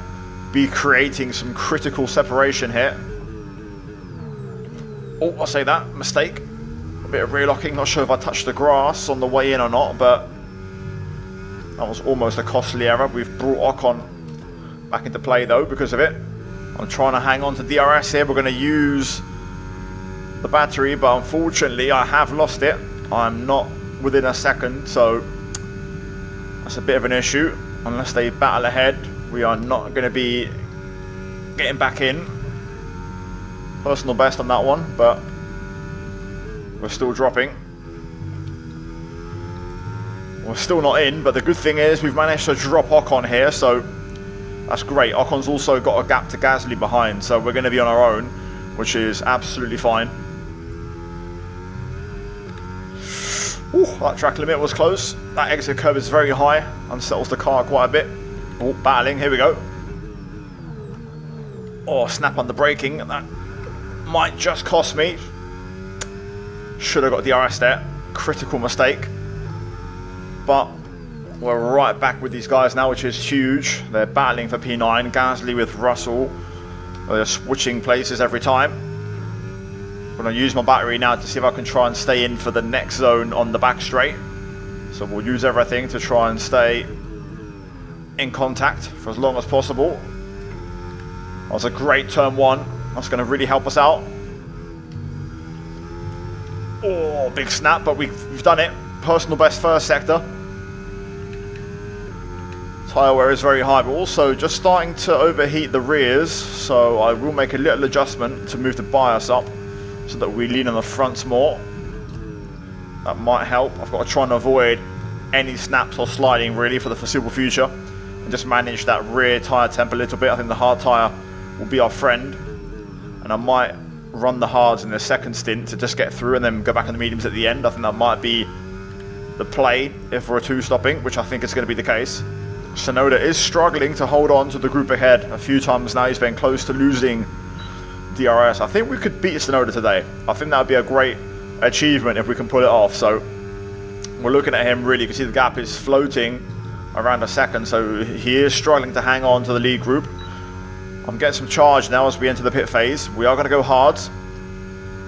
be creating some critical separation here. Oh, I'll say that. Mistake. A bit of rear locking. Not sure if I touched the grass on the way in or not, but that was almost a costly error. We've brought Ocon back into play, though, because of it. I'm trying to hang on to DRS here. We're going to use the battery, but unfortunately I have lost it. I'm not within a second, so that's a bit of an issue. Unless they battle ahead, we are not going to be getting back in. Personal best on that one, but we're still dropping. We're still not in, but the good thing is we've managed to drop Ocon here, so that's great. Ocon's also got a gap to Gasly behind, so we're going to be on our own, which is absolutely fine. Ooh, that track limit was close. That exit curve is very high, unsettles the car quite a bit. Oh, battling, here we go. Oh, snap on the braking. That might just cost me. Should have got DRS there. Critical mistake. But we're right back with these guys now, which is huge. They're battling for P9. Gasly with Russell. They're switching places every time. I'm going to use my battery now to see if I can try and stay in for the next zone on the back straight. So we'll use everything to try and stay in contact for as long as possible. That was a great turn one. That's going to really help us out. Oh, big snap, but we've done it. Personal best first sector. Tyre wear is very high, but also just starting to overheat the rears. So I will make a little adjustment to move the bias up, so that we lean on the fronts more. That might help. I've got to try and avoid any snaps or sliding really for the foreseeable future, and just manage that rear tyre temp a little bit. I think the hard tyre will be our friend, and I might run the hards in the second stint to just get through and then go back on the mediums at the end. I think that might be the play if we're two-stopping, which I think is going to be the case. Tsunoda is struggling to hold on to the group ahead. A few times now he's been close to losing DRS. I think we could beat Tsunoda today. I think that would be a great achievement if we can pull it off. So we're looking at him really. You can see the gap is floating around a second, so he is struggling to hang on to the lead group. I'm getting some charge now as we enter the pit phase. We are going to go hard,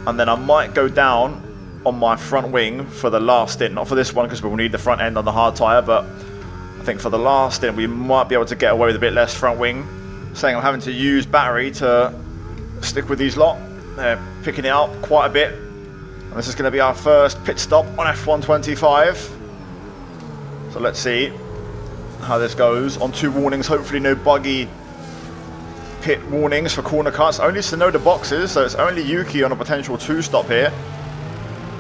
and then I might go down on my front wing for the last stint. Not for this one because we'll need the front end on the hard tyre, but I think for the last stint we might be able to get away with a bit less front wing. Saying I'm having to use battery to stick with these lot. They're picking it up quite a bit. And this is going to be our first pit stop on F125. So let's see how this goes. On 2 warnings, hopefully no buggy pit warnings for corner cuts. Only Tsunoda boxes, so it's only Yuki on a potential 2-stop here.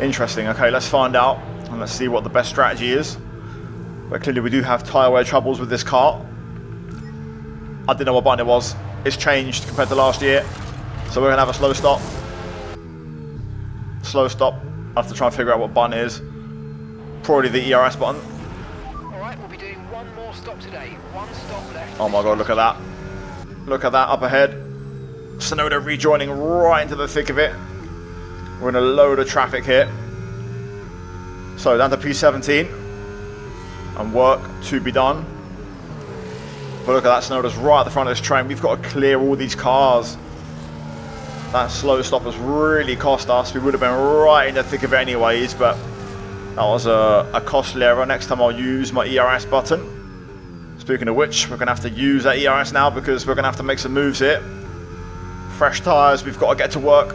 Interesting. Okay, let's find out and let's see what the best strategy is. But clearly we do have tyre wear troubles with this car. I didn't know what button it was. It's changed compared to last year. So we're going to have a slow stop. Slow stop. I have to try and figure out what button it is. Probably the ERS button. Alright, we'll be doing one more stop today. One stop left. Oh my god, look at that. Look at that up ahead. Sonoda rejoining right into the thick of it. We're in a load of traffic here. So down to P17. And work to be done. But look at that, Sonoda's right at the front of this train. We've got to clear all these cars. That slow stop has really cost us. We would have been right in the thick of it anyways, but that was a costly error. Next time I'll use my ERS button. Speaking of which, we're going to have to use that ERS now because we're going to have to make some moves here. Fresh tyres, we've got to get to work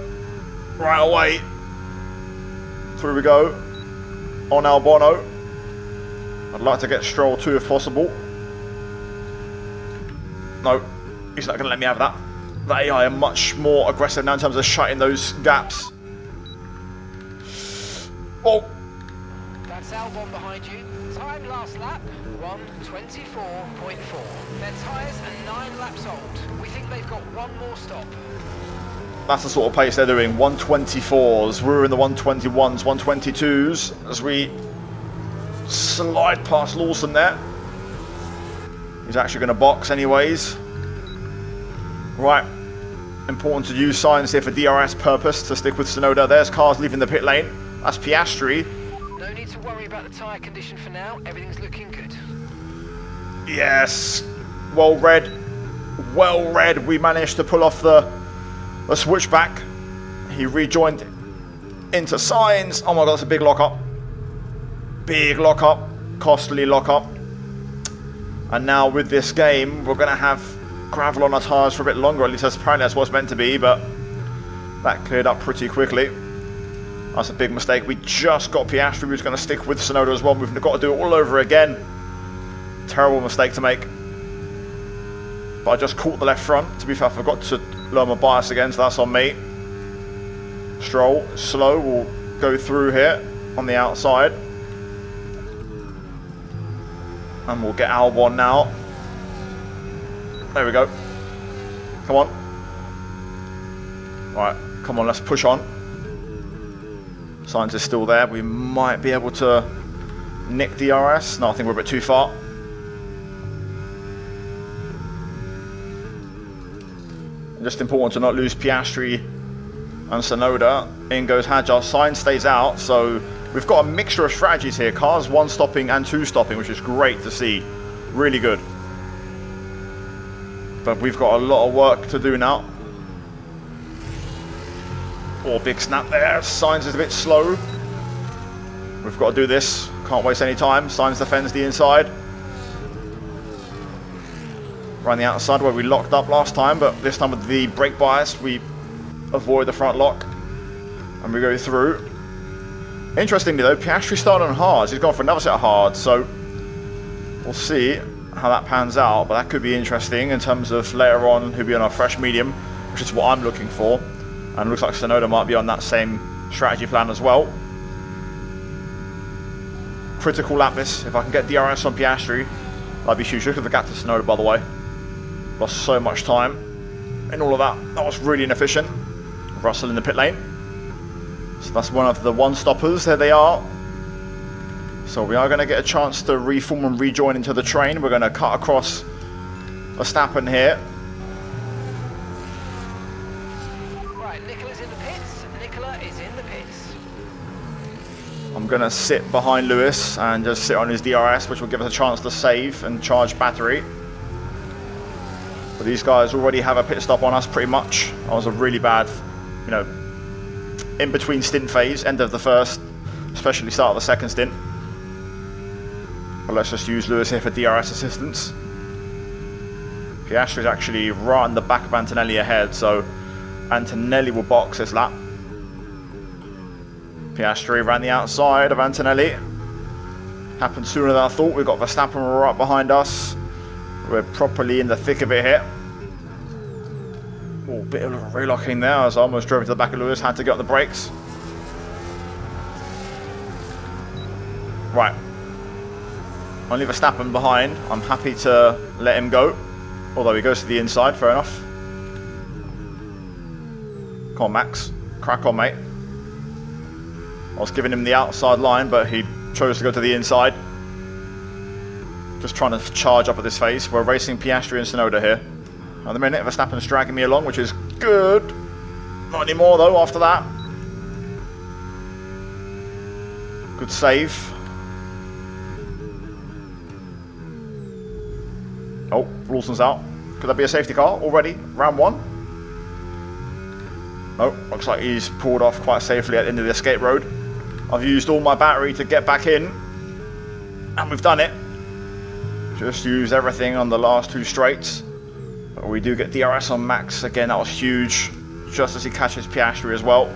right away. Through we go. On Albano. I'd like to get Stroll too if possible. No, he's not going to let me have that. The AI are much more aggressive now in terms of shutting those gaps. Oh! That's Albon behind you. Time last lap, 1:24.4. Their tyres are 9 laps old. We think they've got one more stop. That's the sort of pace they're doing. 124s. We're in the 121s, 122s as we slide past Lawson there. He's actually going to box anyways. Right. Important to use signs here for DRS purpose to stick with Sonoda. There's cars leaving the pit lane. That's Piastri. No need to worry about the tyre condition for now. Everything's looking good. Yes. Well read. Well read. We managed to pull off the switchback. He rejoined into Sainz. Oh my god, that's a big lockup. Big lockup. Costly lockup. And now with this game, we're going to have gravel on our tyres for a bit longer. At least apparently that's what's meant to be, but that cleared up pretty quickly. That's a big mistake. We just got Piastri, who's going to stick with Sonoda as well. We've got to do it all over again. Terrible mistake to make. But I just caught the left front. To be fair, I forgot to lower my bias again, so that's on me. Stroll, slow, will go through here on the outside. And we'll get Albon now. There we go. Come on. Right, come on, let's push on. Sainz is still there. We might be able to nick DRS. No, I think we're a bit too far. Just important to not lose Piastri and Sonoda. In goes Hadjar. Sainz stays out, so we've got a mixture of strategies here. Cars 1 stopping and 2 stopping, which is great to see. Really good. But we've got a lot of work to do now. Oh, big snap there. Sainz is a bit slow. We've got to do this. Can't waste any time. Sainz defends the inside. Around the outside where we locked up last time, but this time with the brake bias, we avoid the front lock. And we go through. Interestingly though, Piastri started on hards. He's gone for another set of hards, so we'll see how that pans out. But that could be interesting in terms of later on he'll be on a fresh medium, which is what I'm looking for. And it looks like Sonoda might be on that same strategy plan as well. Critical lap this. If I can get DRS on Piastri, that'd be huge. Look at the gap to Sonoda, by the way. Lost so much time in all of that. That was really inefficient. Russell in the pit lane. So that's one of the 1 stoppers. There they are. So we are going to get a chance to reform and rejoin into the train. We're going to cut across Verstappen here. Right, Nicola's in the pits. Nicola is in the pits. I'm going to sit behind Lewis and just sit on his DRS, which will give us a chance to save and charge battery. But these guys already have a pit stop on us pretty much. That was a really bad, in-between stint phase, end of the first, especially start of the second stint. But let's just use Lewis here for DRS assistance. Piastri is actually right on the back of Antonelli ahead, so Antonelli will box this lap. Piastri ran the outside of Antonelli. Happened sooner than I thought. We've got Verstappen right behind us. We're properly in the thick of it here. Oh, bit of relocking there as I almost drove to the back of Lewis. Had to get on the brakes. Right. Only Verstappen behind. I'm happy to let him go. Although he goes to the inside, fair enough. Come on, Max. Crack on, mate. I was giving him the outside line, but he chose to go to the inside. Just trying to charge up at this phase. We're racing Piastri and Tsunoda here. At the minute, Verstappen's dragging me along, which is good. Not anymore, though, after that. Good save. Oh, Lawson's out. Could that be a safety car already? Round 1? Nope, looks like he's pulled off quite safely at the end of the escape road. I've used all my battery to get back in. And we've done it. Just use everything on the last 2 straights. But we do get DRS on Max. Again, that was huge. Just as he catches Piastri as well.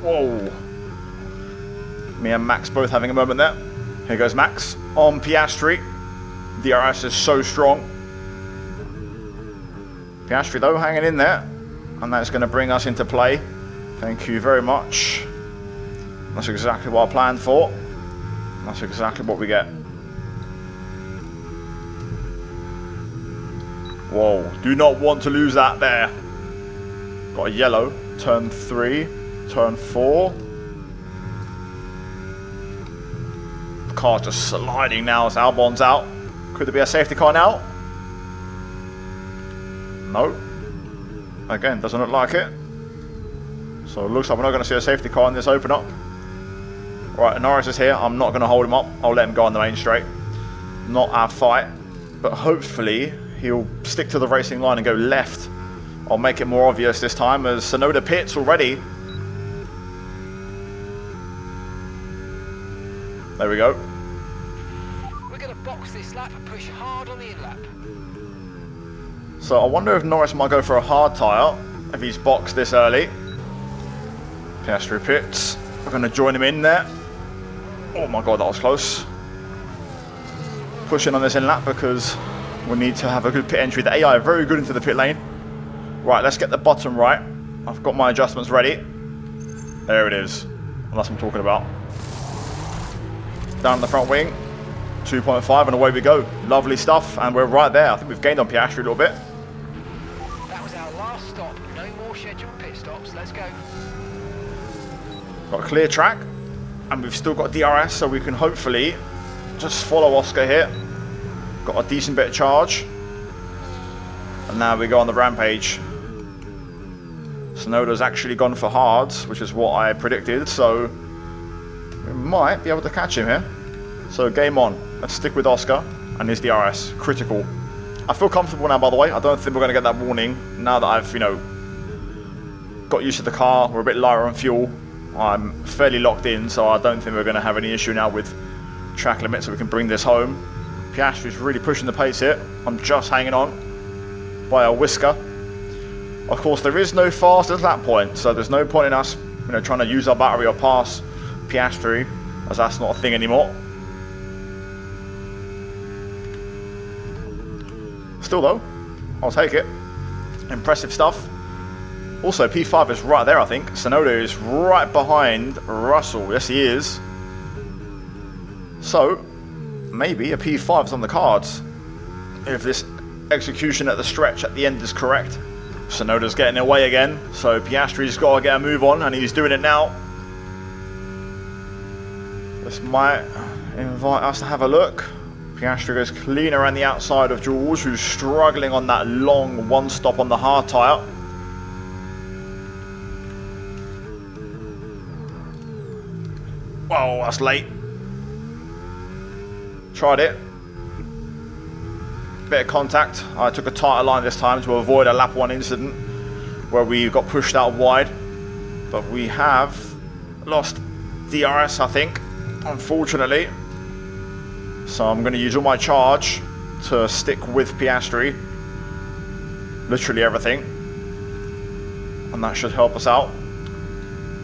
Whoa. Me and Max both having a moment there. Here goes Max on Piastri. DRS is so strong. Piastri though hanging in there. And that's going to bring us into play. Thank you very much. That's exactly what I planned for. That's exactly what we get. Whoa, do not want to lose that there. Got a yellow. Turn 3, turn 4. The car just sliding now as Albon's out. Could there be a safety car now? No. Again, doesn't look like it. So it looks like we're not going to see a safety car in this opener. Right, Norris is here. I'm not going to hold him up. I'll let him go on the main straight. Not our fight. But hopefully he'll stick to the racing line and go left. I'll make it more obvious this time as Tsunoda pits already. There we go. We're going to box this lap and push hard on the in-lap. So I wonder if Norris might go for a hard tyre if he's boxed this early. Piastri pits. We're going to join him in there. Oh my god, that was close. Pushing on this in-lap because we need to have a good pit entry. The AI are very good into the pit lane. Right, let's get the bottom right. I've got my adjustments ready. There it is. And that's what I'm talking about. Down the front wing. 2.5 and away we go. Lovely stuff. And we're right there. I think we've gained on Piastri a little bit. That was our last stop. No more scheduled pit stops. Let's go. Got a clear track. And we've still got DRS, so we can hopefully just follow Oscar here. Got a decent bit of charge. And now we go on the rampage. Tsunoda's actually gone for hards, which is what I predicted, so we might be able to catch him here. So game on. Let's stick with Oscar and his DRS. Critical. I feel comfortable now, by the way. I don't think we're going to get that warning now that I've, got used to the car. We're a bit lighter on fuel. I'm fairly locked in, so I don't think we're going to have any issue now with track limits, so we can bring this home. Piastri's really pushing the pace here. I'm just hanging on by a whisker. Of course, there is no fast at that point, so there's no point in us, trying to use our battery or pass Piastri, as that's not a thing anymore. Still though, I'll take it. Impressive stuff. Also, P5 is right there, I think. Tsunoda is right behind Russell. Yes, he is. So, maybe a P5's on the cards. If this execution at the stretch at the end is correct. Tsunoda's getting away again, so Piastri's got to get a move on, and he's doing it now. This might invite us to have a look. Piastri goes clean around the outside of George, who's struggling on that long one stop on the hard tyre. Oh, that's late. Tried it. Bit of contact. I took a tighter line this time to avoid a lap 1 incident where we got pushed out wide. But we have lost DRS, I think, unfortunately. So I'm going to use all my charge to stick with Piastri. Literally everything. And that should help us out.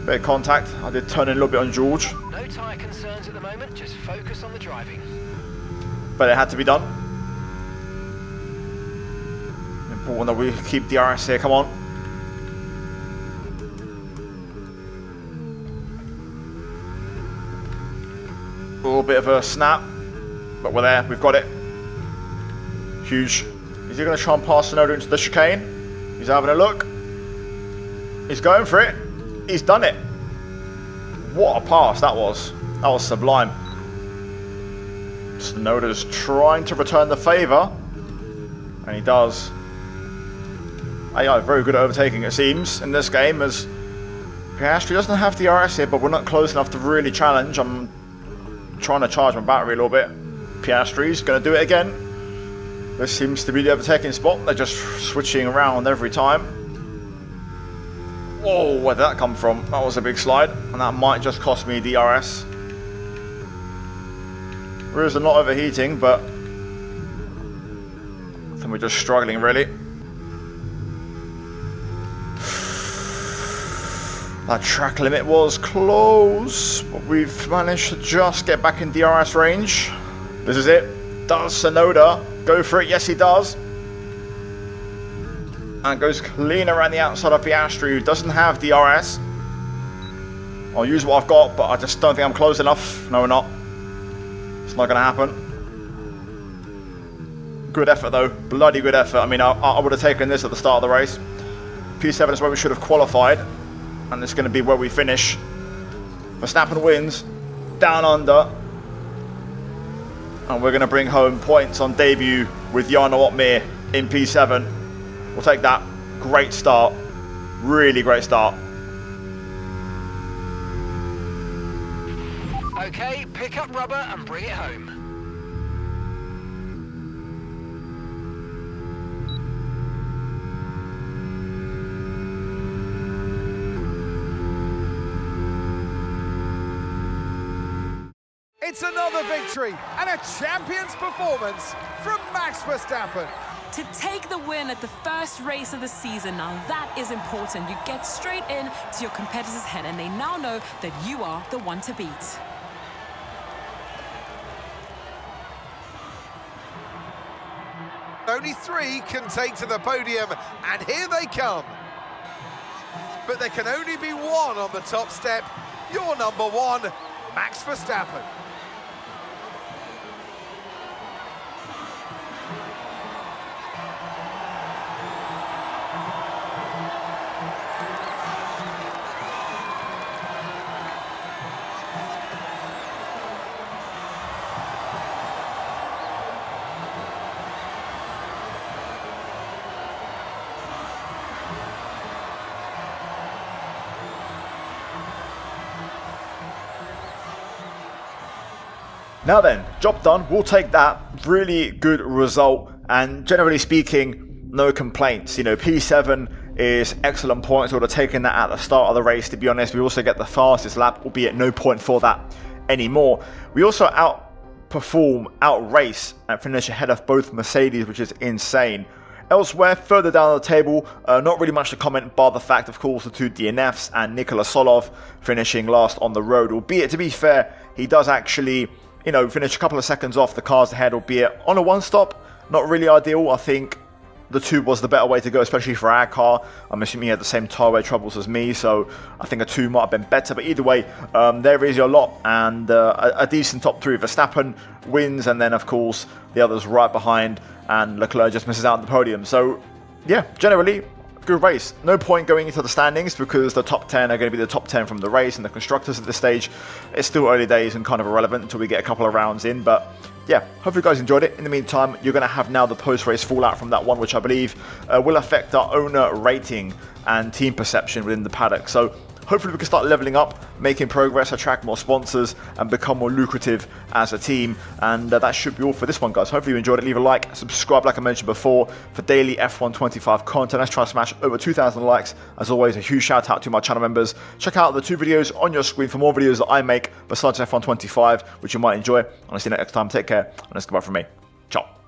Bit of contact. I did turn in a little bit on George. No tyre concerns at the moment, just focus on the driving. But it had to be done. Important that we keep DRS here, come on. A little bit of a snap, but we're there, we've got it. Huge. Is he going to try and pass Tsunoda into the chicane? He's having a look. He's going for it. He's done it. What a pass that was. That was sublime. Tsunoda's trying to return the favour. And he does. AI very good at overtaking, it seems, in this game, as Piastri doesn't have the RS here, but we're not close enough to really challenge. I'm trying to charge my battery a little bit. Piastri's going to do it again. This seems to be the overtaking spot. They're just switching around every time. Whoa, where did that come from? That was a big slide, and that might just cost me DRS. Rears are not overheating, but I think we're just struggling, really. That track limit was close, but we've managed to just get back in DRS range. This is it. Does Tsunoda go for it? Yes, he does. And goes clean around the outside of Piastri, who doesn't have DRS. I'll use what I've got, but I just don't think I'm close enough. No, we're not. It's not going to happen. Good effort, though. Bloody good effort. I mean, I would have taken this at the start of the race. P7 is where we should have qualified. And it's going to be where we finish. Verstappen wins. Down under. And we're going to bring home points on debut with Jarno Opmeer in P7. We'll take that. Great start. Really great start. Okay, pick up rubber and bring it home. It's another victory and a champion's performance from Max Verstappen. To take the win at the first race of the season, now that is important. You get straight in to your competitor's head and they now know that you are the one to beat. Only 3 can take to the podium, and here they come. But there can only be one on the top step. Your number 1, Max Verstappen. Now then, job done. We'll take that. Really good result, and generally speaking, no complaints. You know, P7 is excellent points. We would have taken that at the start of the race, to be honest. We also get the fastest lap, albeit no point for that anymore. We also outperform, outrace, and finish ahead of both Mercedes, which is insane. Elsewhere, further down the table, not really much to comment, bar the fact, of course, the 2 DNFs and Nikola Solov finishing last on the road. Albeit, to be fair, he does actually, you know, finish a couple of seconds off the cars ahead, albeit on a 1-stop. Not really ideal. I think the 2 was the better way to go, especially for our car. I'm assuming he had the same tyre wear troubles as me, so I think a 2 might have been better. But either way, there is your lot, and a decent top 3. Verstappen wins, and then, of course, the others right behind, and Leclerc just misses out on the podium. So, yeah, generally, good race. No point going into the standings because the top 10 are going to be the top 10 from the race, and the constructors at this stage, it's still early days and kind of irrelevant until we get a couple of rounds in. But yeah, hopefully you guys enjoyed it. In the meantime, you're going to have now the post-race fallout from that one, which I believe will affect our owner rating and team perception within the paddock. So hopefully we can start leveling up, making progress, attract more sponsors, and become more lucrative as a team. And that should be all for this one, guys. Hopefully you enjoyed it. Leave a like, subscribe like I mentioned before for daily F1 25 content. Let's try to smash over 2,000 likes. As always, a huge shout out to my channel members. Check out the 2 videos on your screen for more videos that I make besides F1 25, which you might enjoy. And I'll see you next time. Take care, and that's goodbye from me. Ciao.